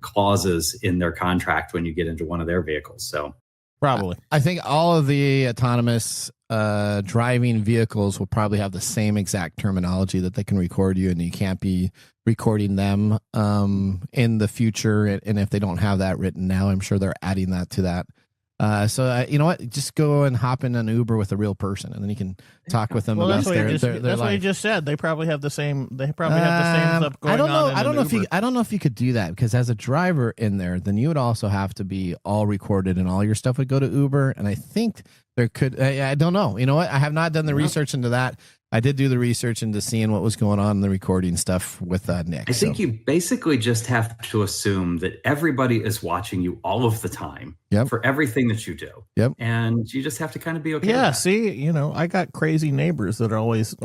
clauses in their contract when you get into one of their vehicles. So probably. I think all of the autonomous driving vehicles will probably have the same exact terminology that they can record you, and you can't be recording them in the future. And if they don't have that written now, I'm sure they're adding that to that. So you know what? Just go and hop in an Uber with a real person, and then you can talk with them about their that's what you just said. They probably have the same. They probably have the same stuff going on. I don't know if you could do that, because as a driver in there, then you would also have to be all recorded, and all your stuff would go to Uber. And I think there could. I don't know. You know what? I have not done the research into that. I did do the research into seeing what was going on in the recording stuff with Nick. I think you basically just have to assume that everybody is watching you all of the time for everything that you do. Yep. And you just have to kind of be okay. Yeah. With that. See, I got crazy neighbors that are always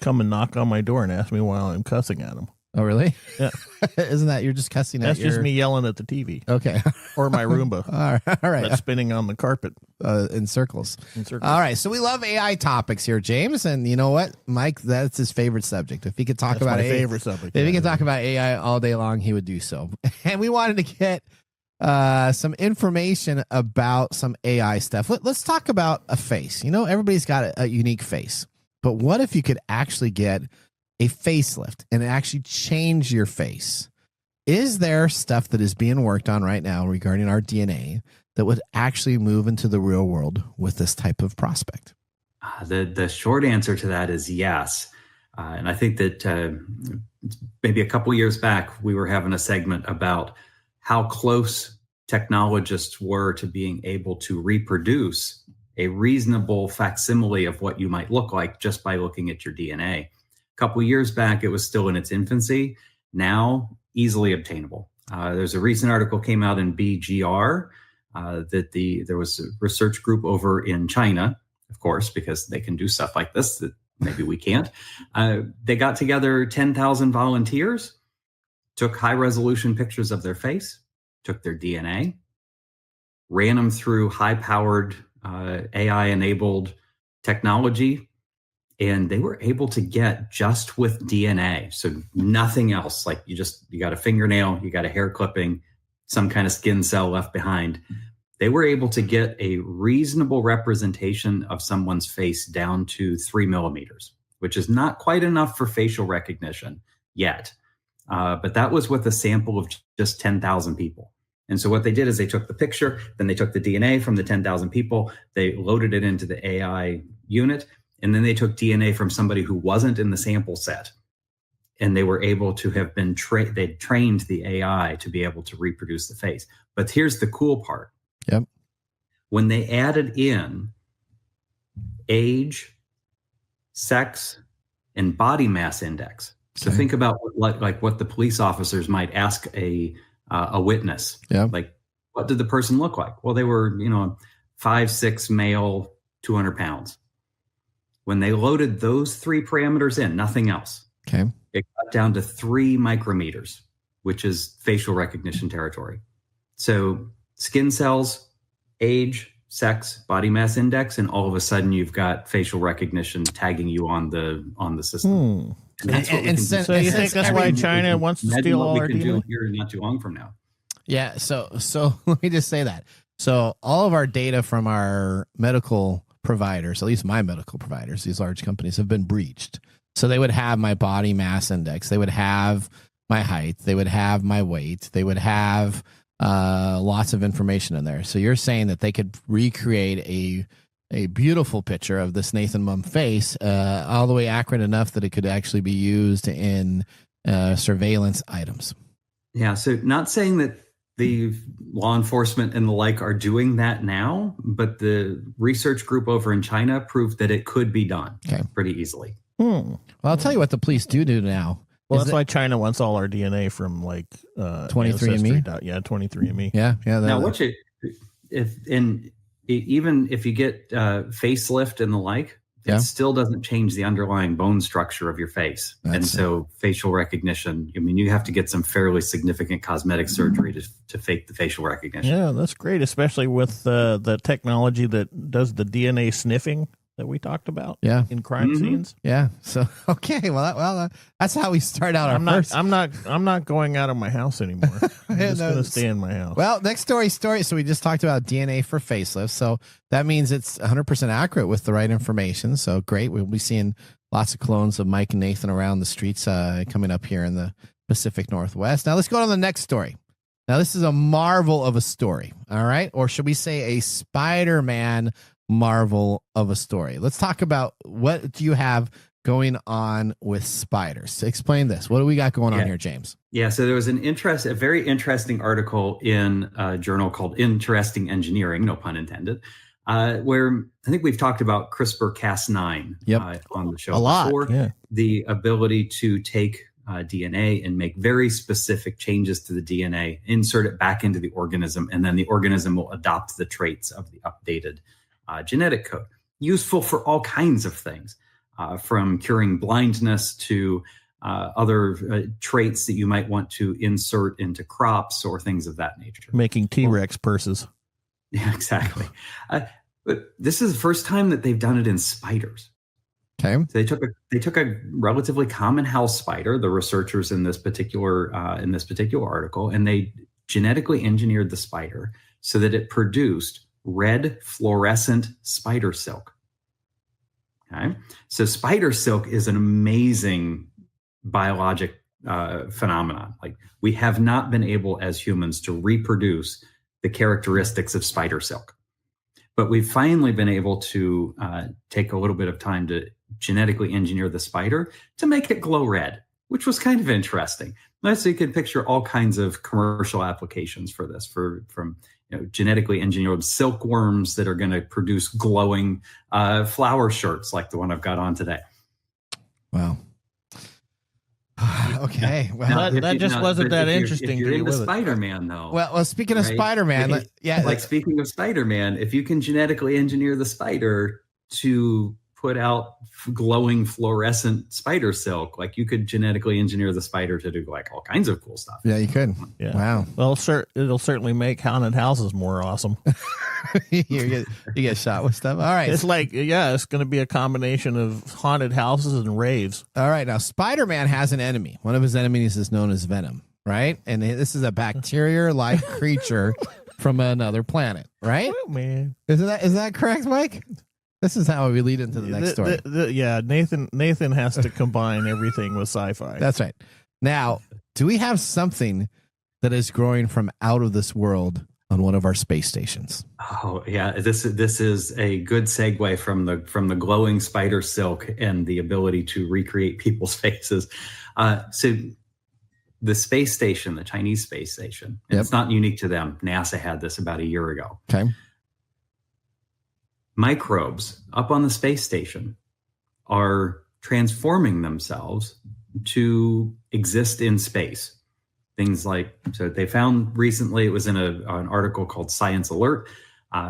come and knock on my door and ask me while I'm cussing at them. Oh, really? Yeah. Isn't that you're just cussing at That's just me yelling at the TV. Okay. Or my Roomba. All right. That's spinning on the carpet. In circles. All right. So we love AI topics here, James. And you know what? Mike, that's his favorite subject. If he could talk about AI, favorite subject. If he could talk about AI all day long, he would do so. And we wanted to get some information about some AI stuff. Let's talk about a face. Everybody's got a unique face. But what if you could actually get a facelift and actually change your face? Is there stuff that is being worked on right now regarding our DNA that would actually move into the real world with this type of prospect? The short answer to that is yes. And I think that maybe a couple years back, we were having a segment about how close technologists were to being able to reproduce a reasonable facsimile of what you might look like just by looking at your DNA. A couple of years back, it was still in its infancy. Now, easily obtainable. There's a recent article came out in BGR that there was a research group over in China, of course, because they can do stuff like this that maybe we can't. They got together 10,000 volunteers, took high-resolution pictures of their face, took their DNA, ran them through high-powered AI-enabled technology, and they were able to get just with DNA, so nothing else. Like you got a fingernail, you got a hair clipping, some kind of skin cell left behind. They were able to get a reasonable representation of someone's face down to 3 millimeters, which is not quite enough for facial recognition yet. But that was with a sample of just 10,000 people. And so what they did is they took the picture, then they took the DNA from the 10,000 people, they loaded it into the AI unit, and then they took DNA from somebody who wasn't in the sample set. And they were able to have been they trained the AI to be able to reproduce the face. But here's the cool part. Yep. When they added in age, sex, and body mass index. So think about like what the police officers might ask a witness. Yeah. Like, what did the person look like? Well, they were, 5'6" male, 200 pounds. When they loaded those three parameters in, nothing else. Okay. It got down to 3 micrometers, which is facial recognition territory. So skin cells, age, sex, body mass index, and all of a sudden you've got facial recognition tagging you on the system. And that's what we can do. So you think that's why China wants to steal all our DNA? We can do here not too long from now. Yeah. So let me just say that. So all of our data from our medical providers, at least my medical providers, these large companies, have been breached. So they would have my body mass index. They would have my height. They would have my weight. They would have lots of information in there. So you're saying that they could recreate a beautiful picture of this Nathan Mumm face, all the way accurate enough that it could actually be used in surveillance items. Yeah. So not saying that the law enforcement and the like are doing that now, but the research group over in China proved that it could be done pretty easily. Well, I'll tell you what the police do now. Well, that's why China wants all our DNA from 23andMe. Yeah, 23andMe. Yeah. Now, even if you get facelift and the like, it still doesn't change the underlying bone structure of your face. So facial recognition, you have to get some fairly significant cosmetic surgery to fake the facial recognition. Yeah, that's great, especially with the technology that does the DNA sniffing. that we talked about. Yeah. In crime scenes. Yeah. So okay, that's how we start out. I'm not going out of my house anymore. I'm just going to stay in my house. Well, next story. So we just talked about DNA for facelifts. So that means it's 100% accurate with the right information. So great. We'll be seeing lots of clones of Mike and Nathan around the streets coming up here in the Pacific Northwest. Now let's go to the next story. Now this is a marvel of a story. All right. Or should we say a Spider-Man marvel of a story? Let's talk about what do you have going on with spiders. Explain this. What do we got going on here, James? Yeah, so there was a very interesting article in a journal called Interesting Engineering, no pun intended, where I think we've talked about CRISPR-Cas9 on the show a lot. before. The ability to take DNA and make very specific changes to the DNA, insert it back into the organism, and then the organism will adopt the traits of the updated genetic code. Useful for all kinds of things, from curing blindness to other traits that you might want to insert into crops or things of that nature. Making T-Rex purses. Yeah, exactly. But this is the first time that they've done it in spiders. Okay. So they took a relatively common house spider, the researchers in this particular article, and they genetically engineered the spider so that it produced red fluorescent spider silk. Okay. So spider silk is an amazing biologic phenomenon. Like, we have not been able as humans to reproduce the characteristics of spider silk, but we've finally been able to take a little bit of time to genetically engineer the spider to make it glow red, which was kind of interesting. So you can picture all kinds of commercial applications for this, from genetically engineered silkworms that are going to produce glowing flower shirts like the one I've got on today. Wow. Okay. Well, that just wasn't that interesting. If you're into Spider-Man, though. Well, speaking of Spider-Man, speaking of Spider-Man, if you can genetically engineer the spider to put out glowing fluorescent spider silk, like, you could genetically engineer the spider to do like all kinds of cool stuff. Yeah, you could. Yeah. Wow. Well, it'll certainly make haunted houses more awesome. you get shot with stuff. All right. It's it's going to be a combination of haunted houses and raves. All right. Now, Spider-Man has an enemy. One of his enemies is known as Venom, right? And this is a bacteria-like creature from another planet, right? Oh, man. Is that correct, Mike? This is how we lead into the next story. Nathan has to combine everything with sci-fi. That's right. Now, do we have something that is growing from out of this world on one of our space stations? Oh yeah, this is a good segue from the glowing spider silk and the ability to recreate people's faces. So the space station, the Chinese space station, and it's not unique to them. NASA had this about a year ago. Okay. Microbes up on the space station are transforming themselves to exist in space. Things like, so they found recently, it was in an article called Science Alert,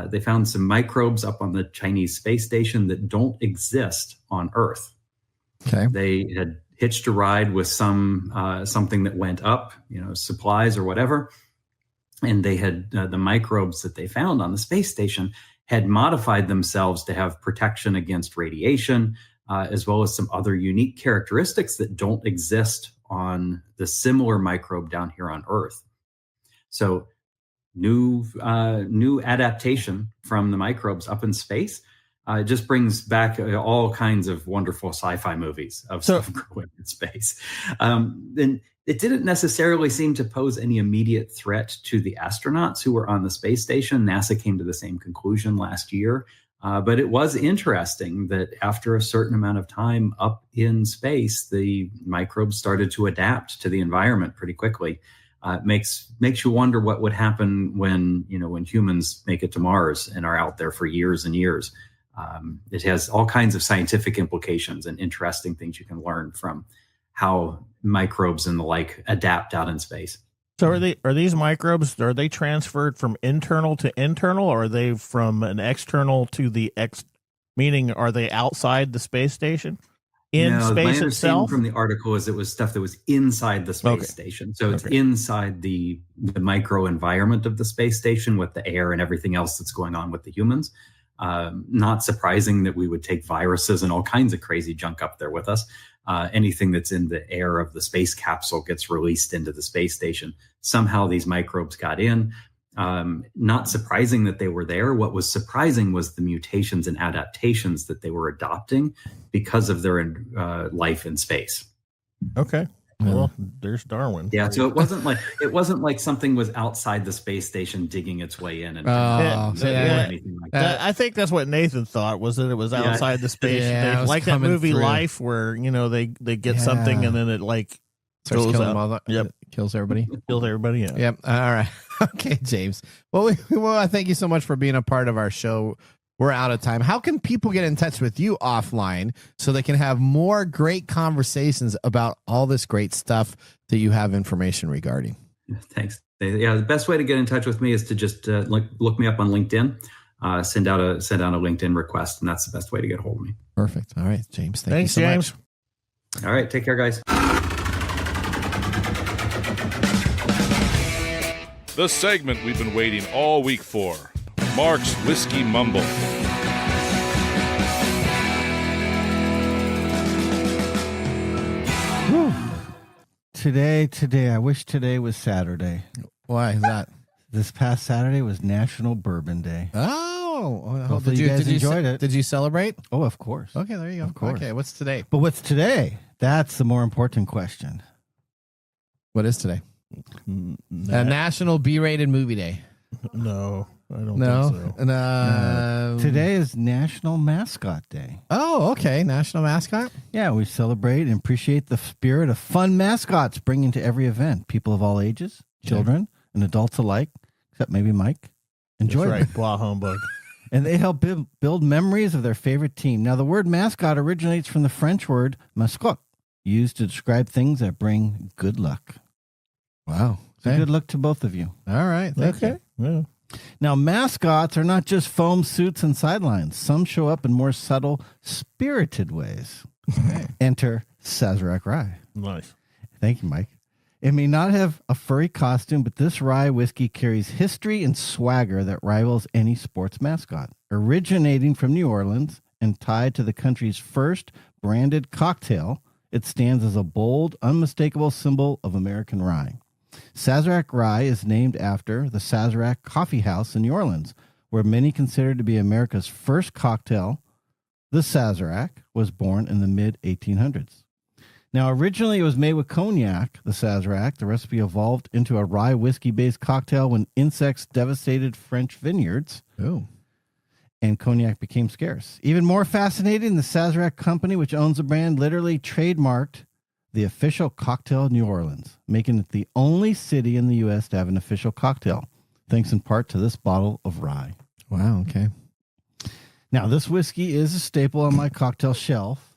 they found some microbes up on the Chinese space station that don't exist on Earth. Okay. They had hitched a ride with something that went up, supplies or whatever, and they had the microbes that they found on the space station had modified themselves to have protection against radiation, as well as some other unique characteristics that don't exist on the similar microbe down here on Earth. So new adaptation from the microbes up in space just brings back all kinds of wonderful sci-fi movies of stuff growing in space. And it didn't necessarily seem to pose any immediate threat to the astronauts who were on the space station. NASA came to the same conclusion last year. But it was interesting that after a certain amount of time up in space, the microbes started to adapt to the environment pretty quickly. Makes you wonder what would happen when humans make it to Mars and are out there for years and years. It has all kinds of scientific implications and interesting things you can learn from how microbes and the like adapt out in space. So are these microbes, are they transferred from internal to internal, or are they from an external to the meaning are they outside the space station? In space my understanding itself? From the article is it was stuff that was inside the space station. So it's inside the micro environment of the space station with the air and everything else that's going on with the humans. Not surprising that we would take viruses and all kinds of crazy junk up there with us. Anything that's in the air of the space capsule gets released into the space station. Somehow these microbes got in. Not surprising that they were there. What was surprising was the mutations and adaptations that they were adopting because of their life in space. Okay. Well, there's Darwin. Yeah, so it wasn't like something was outside the space station digging its way in and anything like that. I think that's what Nathan thought, was that it was outside the space station. Like that movie through. Life, where they get something and then it starts goes killing out. Kills everybody. Kills everybody. Yeah. Yep. All right. Okay, James. Well, I thank you so much for being a part of our show. We're out of time. How can people get in touch with you offline so they can have more great conversations about all this great stuff that you have information regarding? Thanks. Yeah, the best way to get in touch with me is to just look me up on LinkedIn. Send out a LinkedIn request, and that's the best way to get a hold of me. Perfect. All right, James. Thanks, you so James. much. All right, take care, guys. The segment we've been waiting all week for. Mark's Whiskey Mumble. Whew. Today, I wish today was Saturday. Why is that? This past Saturday was National Bourbon Day. Oh, hopefully you guys enjoyed it. Did you celebrate? Oh, of course. Okay, there you go. Of course. Okay, what's today? But what's today? That's the more important question. What is today? National B-rated movie day. No, I don't think so. No. Today is National Mascot Day. Oh, okay. National Mascot? Yeah, we celebrate and appreciate the spirit of fun mascots bringing to every event. People of all ages, children, and adults alike, except maybe Mike. Enjoy That's right. Blah humbug. And they help build memories of their favorite team. Now, the word mascot originates from the French word mascotte, used to describe things that bring good luck. Wow. So good luck to both of you. All right. Thank you. Yeah. Now, mascots are not just foam suits and sidelines. Some show up in more subtle, spirited ways. Enter Sazerac Rye. Nice. Thank you, Mike. It may not have a furry costume, but this rye whiskey carries history and swagger that rivals any sports mascot. Originating from New Orleans and tied to the country's first branded cocktail, it stands as a bold, unmistakable symbol of American rye. Sazerac Rye is named after the Sazerac Coffee House in New Orleans, where many consider it to be America's first cocktail. The Sazerac was born in the mid-1800s. Now, originally it was made with cognac, the Sazerac. The recipe evolved into a rye whiskey-based cocktail when insects devastated French vineyards. Oh. And cognac became scarce. Even more fascinating, the Sazerac Company, which owns the brand, literally trademarked the official cocktail of New Orleans, making it the only city in the U.S. to have an official cocktail, thanks in part to this bottle of rye. Wow, okay. Now, this whiskey is a staple on my cocktail shelf.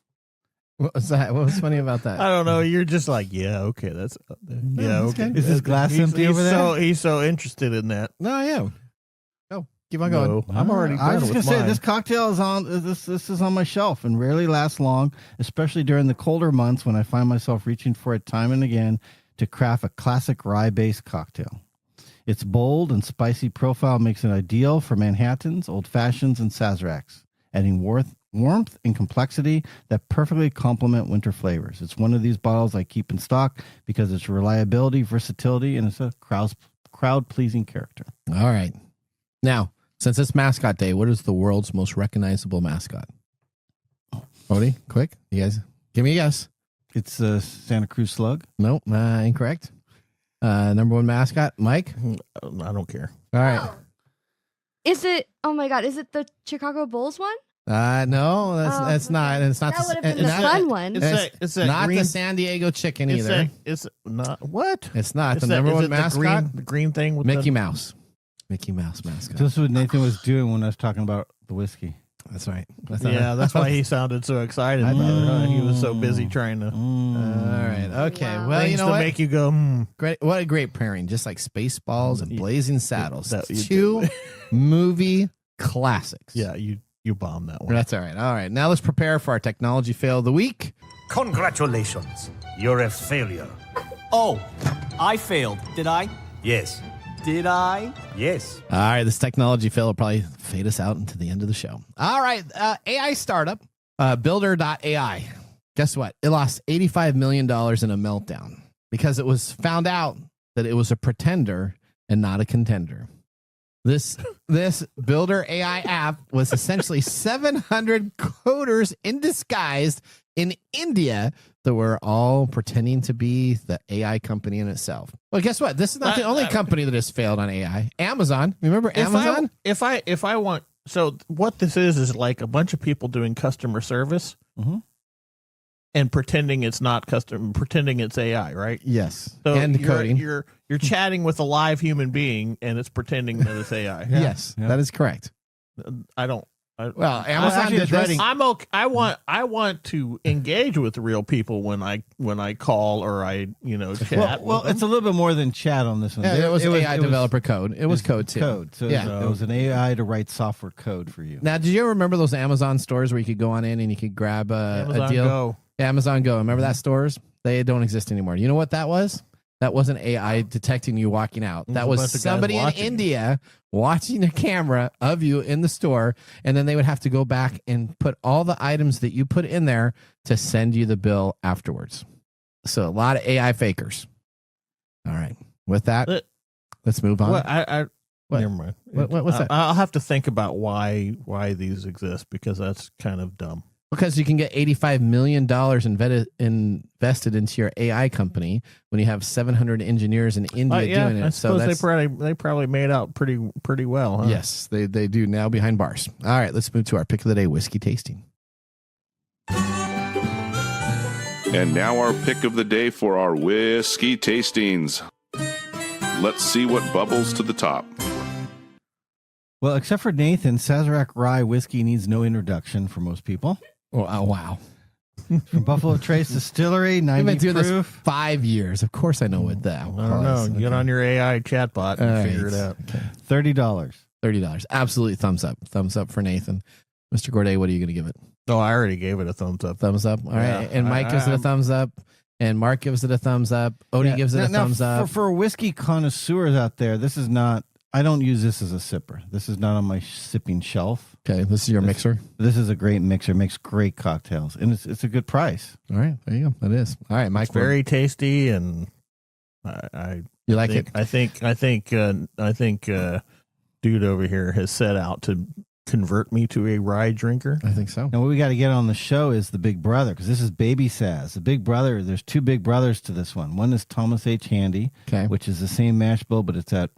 What was that? What was funny about that? I don't know. You're just like, yeah, okay. That's okay. Is this glass empty over there? He's so interested in that. No, yeah. Oh, keep on going. No, I'm already done I was with going to say, mine. this cocktail is on, this is on my shelf and rarely lasts long, especially during the colder months when I find myself reaching for it time and again to craft a classic rye-based cocktail. Its bold and spicy profile makes it ideal for Manhattans, Old Fashions, and Sazeracs, adding warmth and complexity that perfectly complement winter flavors. It's one of these bottles I keep in stock because it's reliability, versatility, and it's a crowd-pleasing character. All right. Now, since it's Mascot Day, what is the world's most recognizable mascot? Odie, quick. You guys, give me a guess. It's a Santa Cruz Slug. Nope, incorrect. Number one mascot, Mike? I don't care. All right. Is it? Oh my God! Is it the Chicago Bulls one? No, that's not. It's not. That would have been the fun one. It's that not green, the San Diego Chicken either. It's not what? It's not It's the number one mascot. The green thing with Mickey Mouse. Mickey Mouse mascot. This is what Nathan was doing when I was talking about the whiskey. That's right. That's why he sounded so excited. He was so busy trying to. All right. Okay. Wow. Well, things you know to what? make you go. Great. What a great pairing. Just like Spaceballs and Blazing Saddles. That- you Two did. movie classics. Yeah, you bombed that one. That's all right. All right. Now let's prepare for our technology fail of the week. Congratulations. You're a failure. Oh, I failed, did I? Yes. Did I? Yes. All right, this technology fail will probably fade us out into the end of the show. All right, AI startup, Builder.ai. Guess what? It lost $85 million in a meltdown because it was found out that it was a pretender and not a contender. This Builder AI app was essentially 700 coders in disguise in India that were all pretending to be the AI company in itself. Well, guess what? This is not the only company that has failed on AI. Amazon. Remember Amazon? If I want, so what this is like a bunch of people doing customer service and pretending it's not pretending it's AI, right? Yes. So and coding. You're chatting with a live human being and it's pretending that it's AI. Yes, that is correct. Well, Amazon did this. I'm okay. I want to engage with real people when I call or I chat. Well, it's a little bit more than chat on this one. Yeah, it was AI developer code. It was code too. Code. So it was an AI to write software code for you. Now, did you ever remember those Amazon stores where you could go on in and you could grab a deal? Go. Amazon Go. Remember that stores? They don't exist anymore. You know what that was? That wasn't AI detecting you walking out. That was somebody in India watching a camera of you in the store, and then they would have to go back and put all the items that you put in there to send you the bill afterwards. So a lot of AI fakers. All right. With that, let's move on. Never mind. What's that? I'll have to think about why these exist because that's kind of dumb. Because you can get $85 million invested into your AI company when you have 700 engineers in India doing it. I suppose they probably made out pretty well. Huh? Yes, they do now behind bars. All right, let's move to our pick of the day, whiskey tasting. And now our pick of the day for our whiskey tastings. Let's see what bubbles to the top. Well, except for Nathan, Sazerac Rye whiskey needs no introduction for most people. Oh wow. From Buffalo Trace Distillery, 90 I've been doing proof. this 5 years. Of course I know what that. I don't know. Get on your AI chatbot and figure it out. Okay. $30. Absolutely thumbs up. Thumbs up for Nathan. Mr. Gourdet, what are you going to give it? Oh, I already gave it a thumbs up. Thumbs up. All right. Yeah, And Mike gives it a thumbs up. And Mark gives it a thumbs up. Odie gives it a thumbs up. For whiskey connoisseurs out there, this is not. I don't use this as a sipper. This is not on my sipping shelf. Okay, this is your mixer. This is a great mixer. Makes great cocktails, and it's a good price. All right, there you go. It is. All right, Mike. It's very tasty, and you like it? I think dude over here has set out to convert me to a rye drinker. I think so. And what we got to get on the show is the big brother, because this is Baby Saz. The big brother. There's two big brothers to this one. One is Thomas H. Handy, which is the same mash bill, but it's at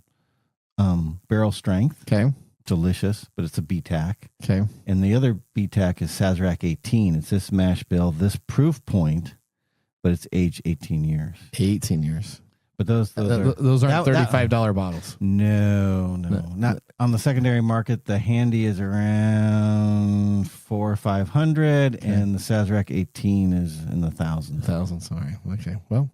barrel strength. Okay. Delicious, but it's a BTAC. Okay. And the other BTAC is Sazerac 18. It's this mash bill, this proof point, but it's aged 18 years. 18 years. But those aren't $35 bottles. No. Not on the secondary market. The Handy is around $400 or $500, and the Sazerac 18 is in the thousands. Sorry. Okay. Well,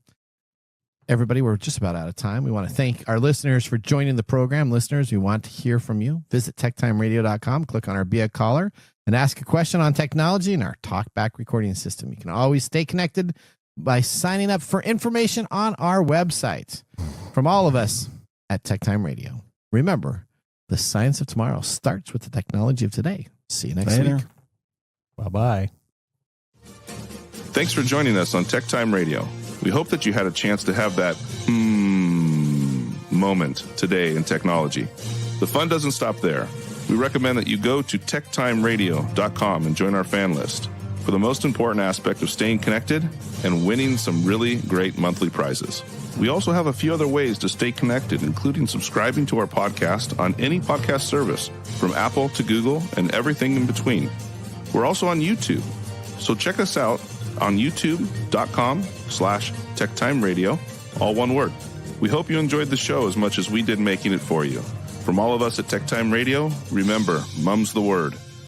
everybody, we're just about out of time. We want to thank our listeners for joining the program. Listeners, we want to hear from you. Visit techtimeradio.com, click on our Be a Caller, and ask a question on technology and our talkback recording system. You can always stay connected by signing up for information on our website. From all of us at TechTime Radio, remember, the science of tomorrow starts with the technology of today. See you next week. Bye-bye. Thanks for joining us on TechTime Radio. We hope that you had a chance to have that moment today in technology. The fun doesn't stop there. We recommend that you go to techtimeradio.com and join our fan list for the most important aspect of staying connected and winning some really great monthly prizes. We also have a few other ways to stay connected, including subscribing to our podcast on any podcast service, from Apple to Google and everything in between. We're also on YouTube, so check us out on youtube.com/techtimeradio, all one word. We hope you enjoyed the show as much as we did making it for you. From all of us at TechTime Radio, remember, mum's the word.